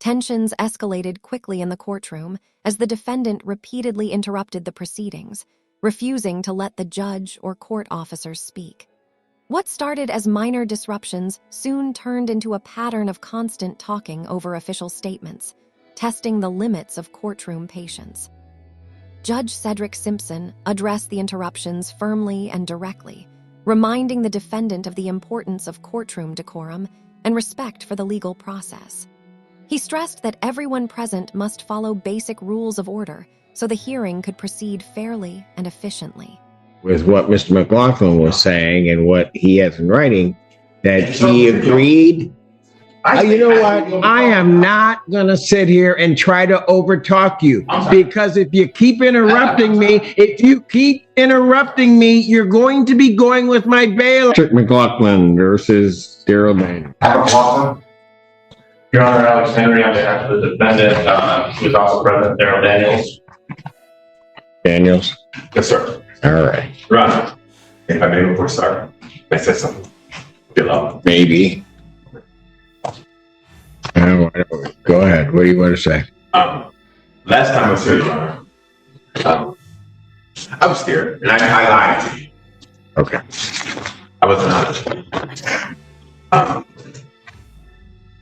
Tensions escalated quickly in the courtroom as the defendant repeatedly interrupted the proceedings, refusing to let the judge or court officers speak. What started as minor disruptions soon turned into a pattern of constant talking over official statements, testing the limits of courtroom patience. Judge Cedric Simpson addressed the interruptions firmly and directly, reminding the defendant of the importance of courtroom decorum and respect for the legal process. He stressed that everyone present must follow basic rules of order so the hearing could proceed fairly and efficiently. With what Mr. McLaughlin was saying and what he has in writing, that he agreed. You know what? I am not going to sit here and try to overtalk you, because if you keep interrupting me, you're going to be going with my bail. Cedric McLaughlin versus Daryl Daniels. Your Honor, Alex Henry, on behalf of the defendant, who is also present, Daryl Daniels. Daniels? Yes, sir. All right. Your Honor, if I may before start, may I say something? Below. Maybe. Go ahead. What do you want to say? Last time I was here, Your Honor, I was scared, and I lied to you. Okay. I wasn't honest.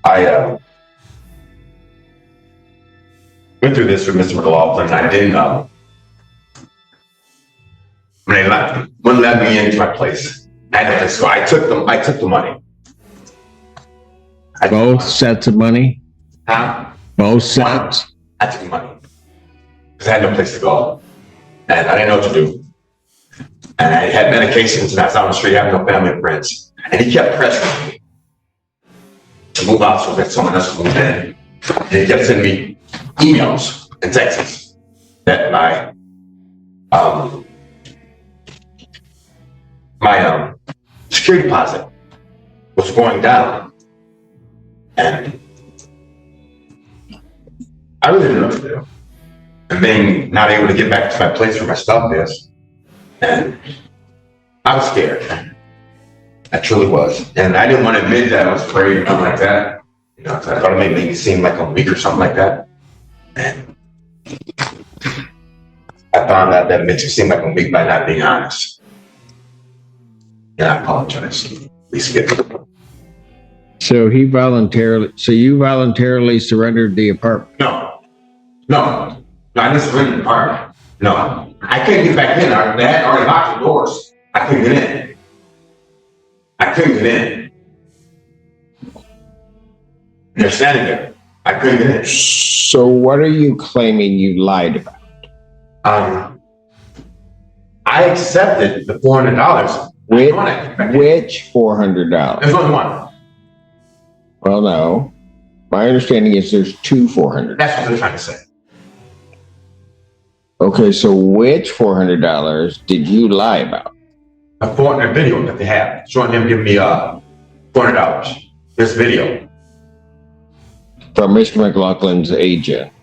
I went through this with Mr. McLaughlin, and I didn't know. When they wouldn't let me into my place, so I took the money. Both sets of money? Huh? Both sets? I took the money because I had no place to go, and I didn't know what to do. And I had medications, and I was on the street, I have no family and friends, and he kept pressuring me to move out so that someone else would move in. And he kept sending me emails and texts that my security deposit was going down, and I really didn't know what to do. And being not able to get back to my place where my stuff is, and I was scared. I truly was, and I didn't want to admit that I was afraid or something like that. You know, I thought it may make me seem like I'm weak or something like that. And I found out that it makes me seem like I'm weak by not being honest. And I apologize. Please forgive me. So you voluntarily surrendered the apartment? No, I didn't surrender the apartment. No, I couldn't get back in. They had already locked the doors. I couldn't get in. They're standing there. I couldn't get in. So what are you claiming you lied about? I accepted the $400. Which $400? There's only one. Well, no. My understanding is there's two $400. That's what they're trying to say. Okay, so which $400 did you lie about? A $400 video that they have showing him giving me $400. This video. From Mr. McLaughlin's agent.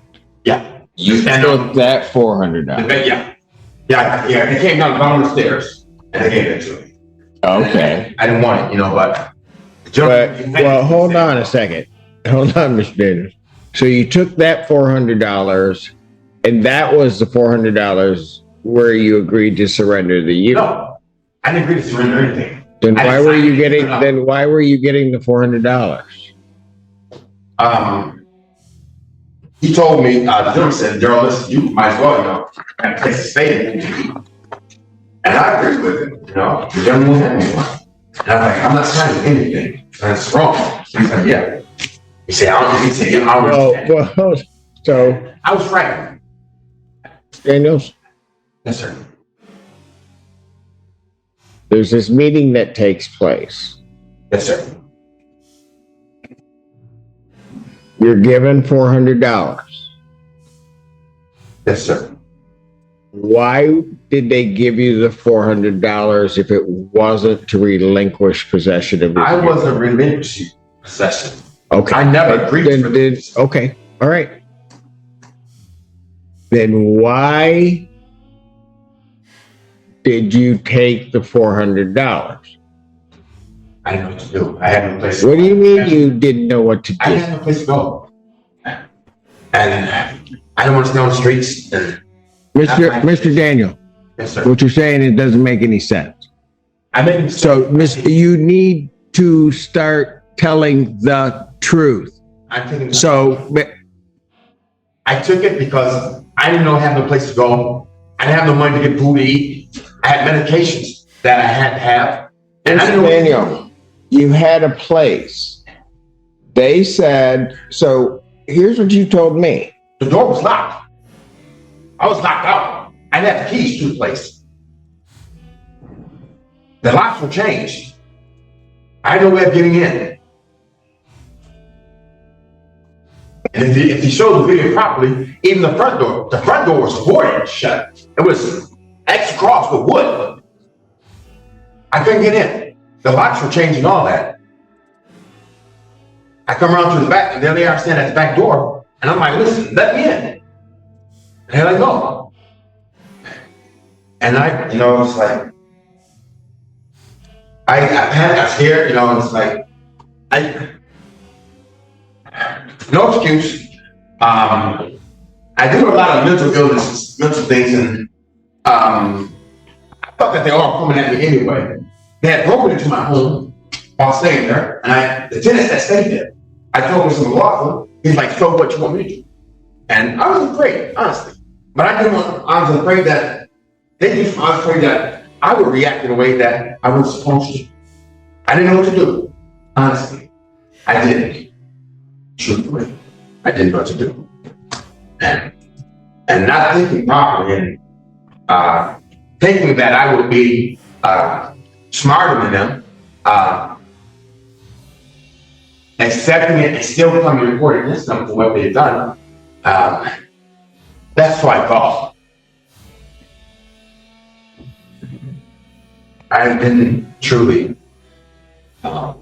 Yeah. You took that $400. Yeah. They came down the bottom of the stairs and they gave it to me. Okay. I didn't want it, but. Well, hold on a second. Hold on, Mr. Daniels. So you took that $400, and that was the $400 where you agreed to surrender the unit. No, I didn't agree to surrender anything. Then why were you getting the $400? He told me, the gentleman said, Daryl, listen, you might as well, have a place to stay in. And I agreed with him, the gentleman won't have anyone. And I'm like, I'm not signing anything. That's wrong. He's like, yeah. He said, so I was right. Daniels? Yes, sir. There's this meeting that takes place. Yes, sir. You're given $400. Yes, sir. Why did they give you the $400 if it wasn't to relinquish possession of it? I wasn't relinquishing possession. Okay. I never agreed to it. Okay. All right. Then why did you take the $400? I didn't know what to do. I had no place to go. What do you mean you didn't know what to do? I had no place to go. And I don't want to stay on the streets. And Mr. Daniel, yes, sir. what you're saying, it doesn't make any sense. So, you need to start telling the truth. So, I took it because I didn't have no place to go. I didn't have no money to get food to eat. I had medications that I had to have. And Mr. Daniel, you had a place. They said, so here's what you told me. The door was locked. I was locked out. I didn't have the keys to the place. The locks were changed. I had no way of getting in. And if you show the video properly, even the front door was boarded shut. It was X across with wood. I couldn't get in. The locks were changed and all that. I come around to the back, and there they are standing at the back door. And I'm like, listen, let me in. And they're like, no. And I, it's like, I got scared, and it's like, no excuse. I do a lot of mental illnesses, mental things, and I thought that they were all coming at me anyway. They had broken into my home while staying there, and the tenants that stayed there, I told Mr. McLaughlin, he's like, so what you want me to do? And I was afraid, honestly. But I was afraid that I was afraid that I would react in a way that I wasn't supposed to. I didn't know what to do, honestly. I didn't. Truthfully, I didn't know what to do. And not thinking properly and thinking that I would be smarter than them, accepting it and still coming to report against them for what they've done, that's what I thought. I didn't truly, at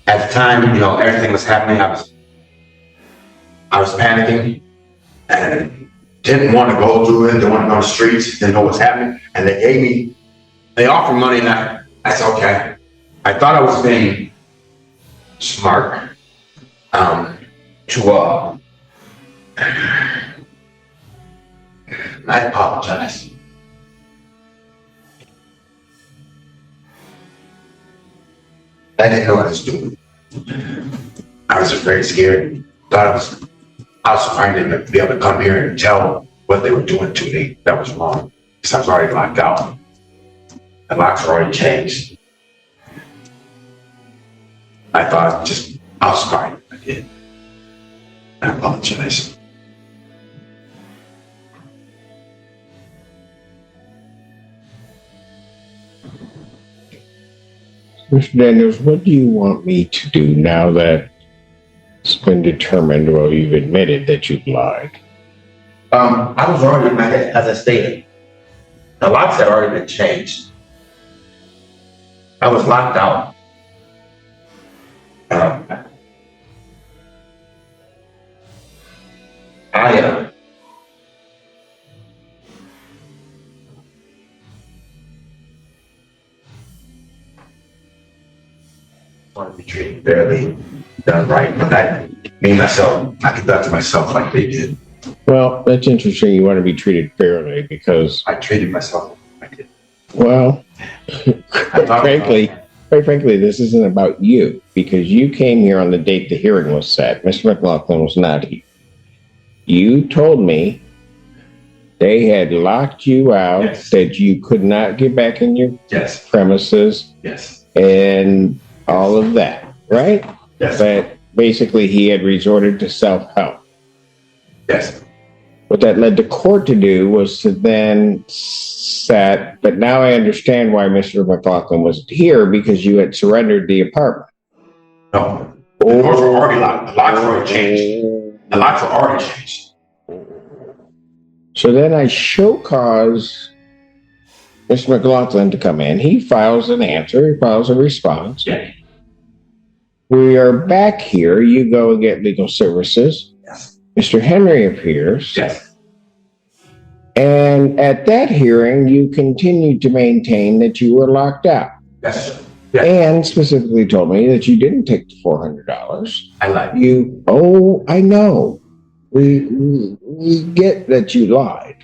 the time, everything was happening, I was panicking and didn't want to go through it, didn't want to go on the streets, didn't know what's happening. And they offered money, and I said, okay. I thought I was being smart I apologize. I didn't know what I was doing. I was very scared. Thought I was afraid to be able to come here and tell what they were doing to me that was wrong. Because I was already locked out. The locks were already changed. I thought I was fine. I did. I apologize. Mr. Daniels, what do you want me to do now that it's been determined, well, you've admitted that you've lied? I was already, as I stated, the locks had already been changed. I was locked out. I want to be treated fairly, done right, but I conducted myself like they did. Well, that's interesting. You want to be treated fairly because I treated myself like I did. Well, quite frankly, this isn't about you because you came here on the date the hearing was set. Mr. McLaughlin was not here. You told me they had locked you out, yes, that you could not get back in your yes, premises, yes, and all of that, right? Yes. But basically, he had resorted to self-help. Yes. What that led the court to do was to then set, but now I understand why Mr. McLaughlin wasn't here because you had surrendered the apartment. No. The doors were already locked. The locks were already changed. The locks were already changed. So then I show cause Mr. McLaughlin to come in. He files an answer. He files a response. Yeah. We are back here. You go and get legal services. Yes. Mr. Henry appears. Yes. And at that hearing, you continued to maintain that you were locked out. Yes. Yeah. And specifically told me that you didn't take the $400. I lied. I know. We get that you lied.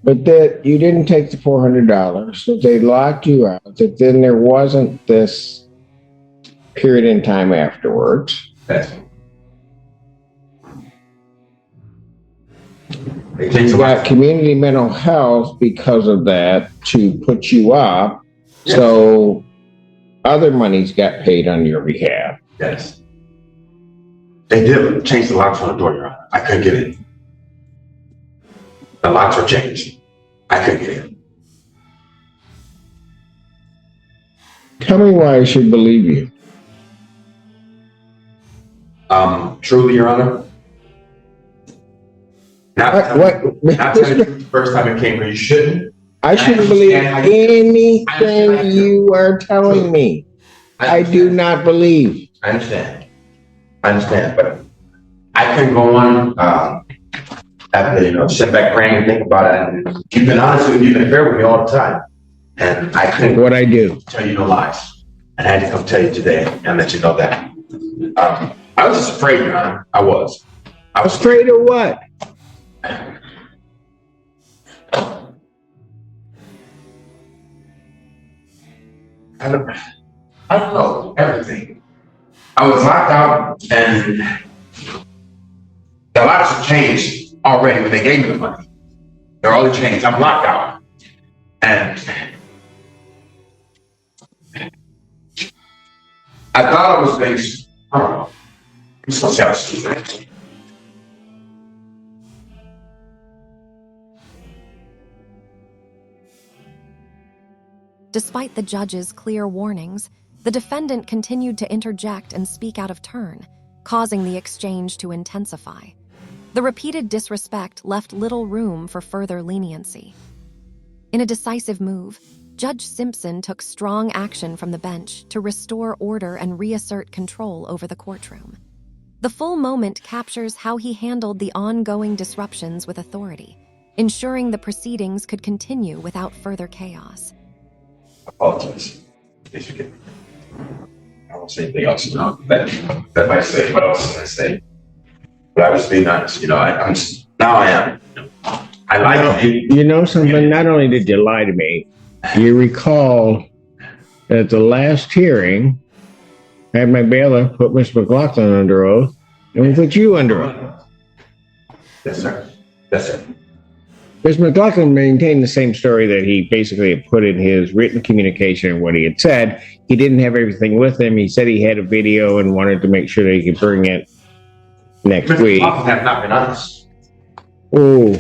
But that you didn't take the $400, that they locked you out, that then there wasn't this period in time afterwards. Yes. You got community mental health because of that to put you up. Yes. So other monies got paid on your behalf. Yes. They did change the locks on the door, Your Honor. I couldn't get in. The locks were changed. I couldn't get in. Tell me why I should believe you. Truly, Your Honor. Not telling you the first time it came here, you shouldn't. I shouldn't believe anything you are telling me. I do not believe. I understand, but I couldn't go on after, sit back praying and think about it. And you've been honest with me, you've been fair with me all the time. And I couldn't what I do. Tell you no lies. And I had to come tell you today and let you know that. I was just afraid, Your Honor. I was. Afraid of what? I don't know, everything. I was locked out and the locks have changed already when they gave me the money. They're already changed. I'm locked out. And I thought I was based, I don't know. I'm so jealous. Despite the judge's clear warnings, the defendant continued to interject and speak out of turn, causing the exchange to intensify. The repeated disrespect left little room for further leniency. In a decisive move, Judge Simpson took strong action from the bench to restore order and reassert control over the courtroom. The full moment captures how he handled the ongoing disruptions with authority, ensuring the proceedings could continue without further chaos. Apologize. Please forgive me. I won't say anything else that might say what else I say. But I was being honest, I am. I lied to you. You know something? Not only did you lie to me, you recall at the last hearing, I had my bailiff put Mr. McLaughlin under oath, and we put you under oath. Yes, sir. Yes, sir. Mr. McLaughlin maintained the same story that he basically had put in his written communication and what he had said. He didn't have everything with him. He said he had a video and wanted to make sure that he could bring it next week. Mr. McLaughlin have not been honest. Oh.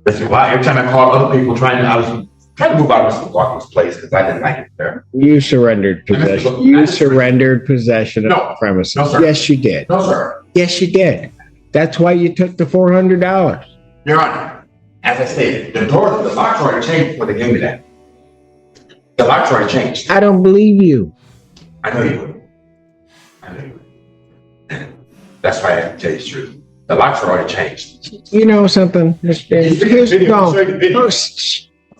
Listen, every time I called other people I was trying to move out of Mr. McLaughlin's place because I didn't like it there. You surrendered possession. You surrendered possession of the premises. No, sir. Yes, you did. No, sir. Yes, you did. That's why you took the $400. Your Honor, as I stated, the locks already changed when they gave me that. The locks already changed. I don't believe you. I know you would. That's why I have to tell you the truth. The locks are already changed. You know something?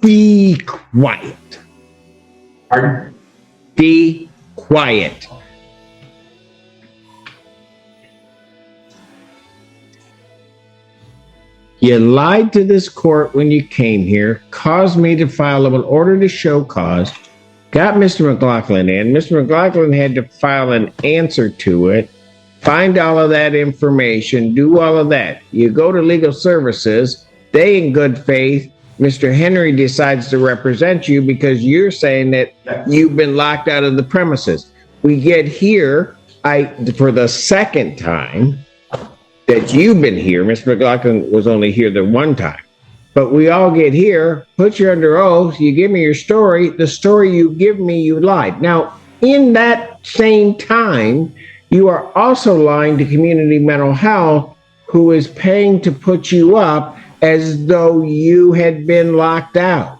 Be quiet. Pardon? Be quiet. You lied to this court when you came here, caused me to file an order to show cause, got Mr. McLaughlin in. Mr. McLaughlin had to file an answer to it, find all of that information, do all of that. You go to legal services, they in good faith, Mr. Henry decides to represent you because you're saying that you've been locked out of the premises. We get here, for the second time that you've been here, Mr. McLaughlin was only here the one time, but we all get here, put you under oath, you give me your story, the story you give me, you lied. Now, in that same time, you are also lying to Community Mental Health, who is paying to put you up as though you had been locked out.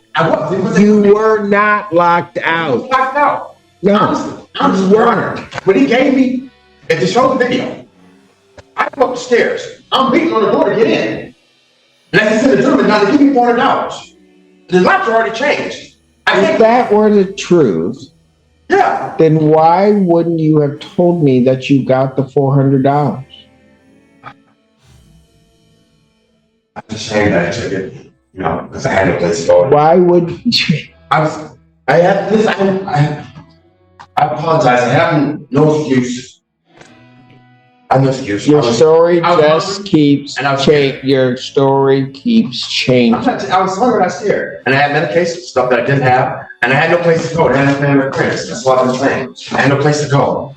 You were not locked out. Locked out. No, I'm weren't. When he gave me, and to show the video, I go up the stairs. I'm beating on the door to get in. And I said to the gentleman, now they give me $400. The locks are already changed. If that were the truth, Yeah. then why wouldn't you have told me that you got the $400? I'm ashamed that I took it, you know, because I had no place to go. Why would you? I apologize. I have no excuse. I have no excuse. Your story I was just hungry, keeps and I was changing. Your story keeps changing. I was hungry last year, and I had medication stuff that I didn't have, and I had no place to go. I had no family friends. That's what I've been saying. I had no place to go.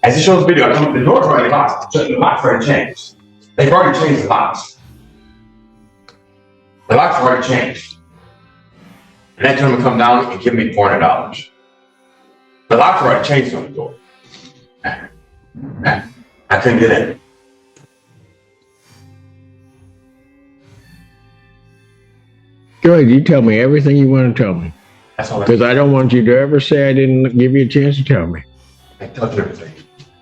As he shows the video, I come to the door's already locked. The locks already changed. They've already changed the locks. The locks are already changed. And that gentleman come down and give me $400. The locks are already changed on the door. I couldn't get in. Go ahead, you tell me everything you want to tell me. That's all. Because I don't want you to ever say I didn't give you a chance to tell me. I told you everything.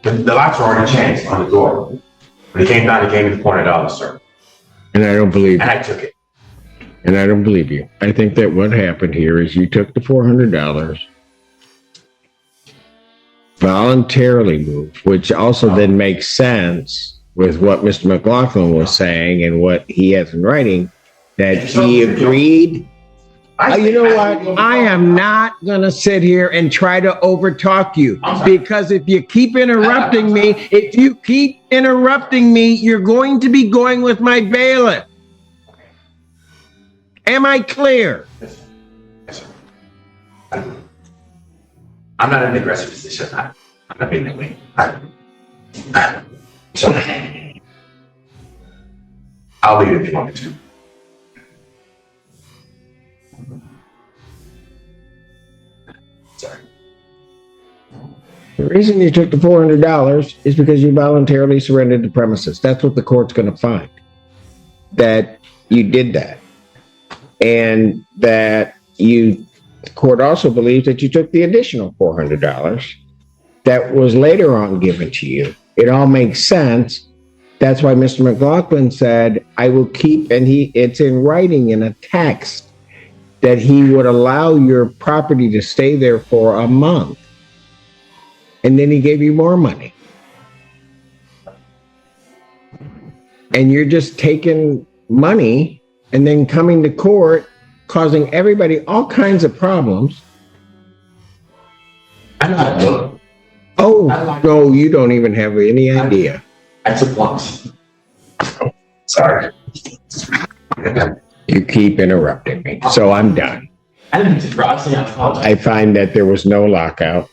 The locks are already changed on the door. When he came down, he gave me the $400, sir. And I don't believe And you. I took it. And I don't believe you. I think that what happened here is you took the $400, voluntarily moved, which also then makes sense with what Mr. McLaughlin was saying and what he has in writing, that he agreed. You know what? I am not going to sit here and try to overtalk you, because if you keep interrupting me, you're going to be going with my bailiff. Am I clear? Yes, sir. I'm not in an aggressive position. I'm not being that way. So, I'll leave it if you want me to. Sorry. The reason you took the $400 is because you voluntarily surrendered the premises. That's what the court's going to find, that you did that. And that the court also believes that you took the additional $400 that was later on given to you. It all makes sense. That's why Mr. McLaughlin said, I will keep, and it's in writing in a text, that he would allow your property to stay there for a month. And then he gave you more money. And you're just taking money and then coming to court, causing everybody all kinds of problems. I know how to do it. Oh, no, you don't even have any idea. I took once. Sorry. You keep interrupting me, so I'm done. I didn't mean to I apologize. I find that there was no lockout.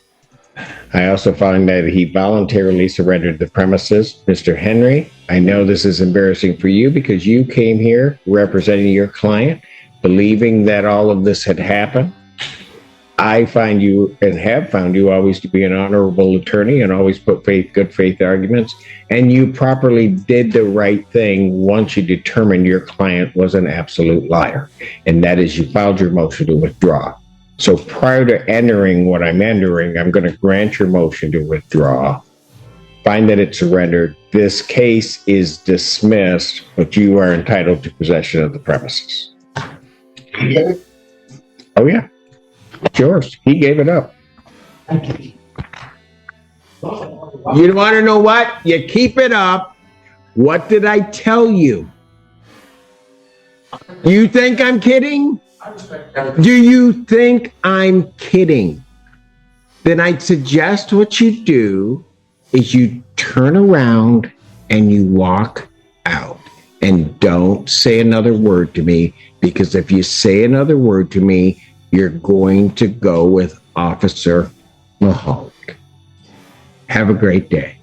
I also find that he voluntarily surrendered the premises. Mr. Henry, I know this is embarrassing for you because you came here representing your client, believing that all of this had happened. I find you, and have found you, always to be an honorable attorney and always put good faith arguments. And you properly did the right thing once you determined your client was an absolute liar. And that is, you filed your motion to withdraw. So prior to entering what I'm entering, I'm going to grant your motion to withdraw, find that it's surrendered. This case is dismissed, but you are entitled to possession of the premises. Oh, yeah. It's yours. He gave it up. You want to know what? You keep it up. What did I tell you? You think I'm kidding? Do you think I'm kidding? Then I'd suggest what you do is you turn around and you walk out. And don't say another word to me, because if you say another word to me, you're going to go with Officer Mahoney. Have a great day.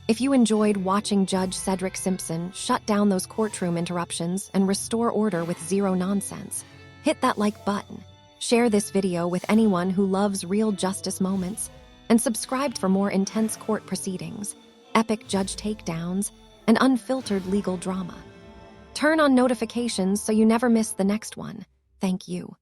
If you enjoyed watching Judge Cedric Simpson shut down those courtroom interruptions and restore order with zero nonsense, hit that like button, share this video with anyone who loves real justice moments, and subscribe for more intense court proceedings, epic judge takedowns, and unfiltered legal drama. Turn on notifications so you never miss the next one. Thank you.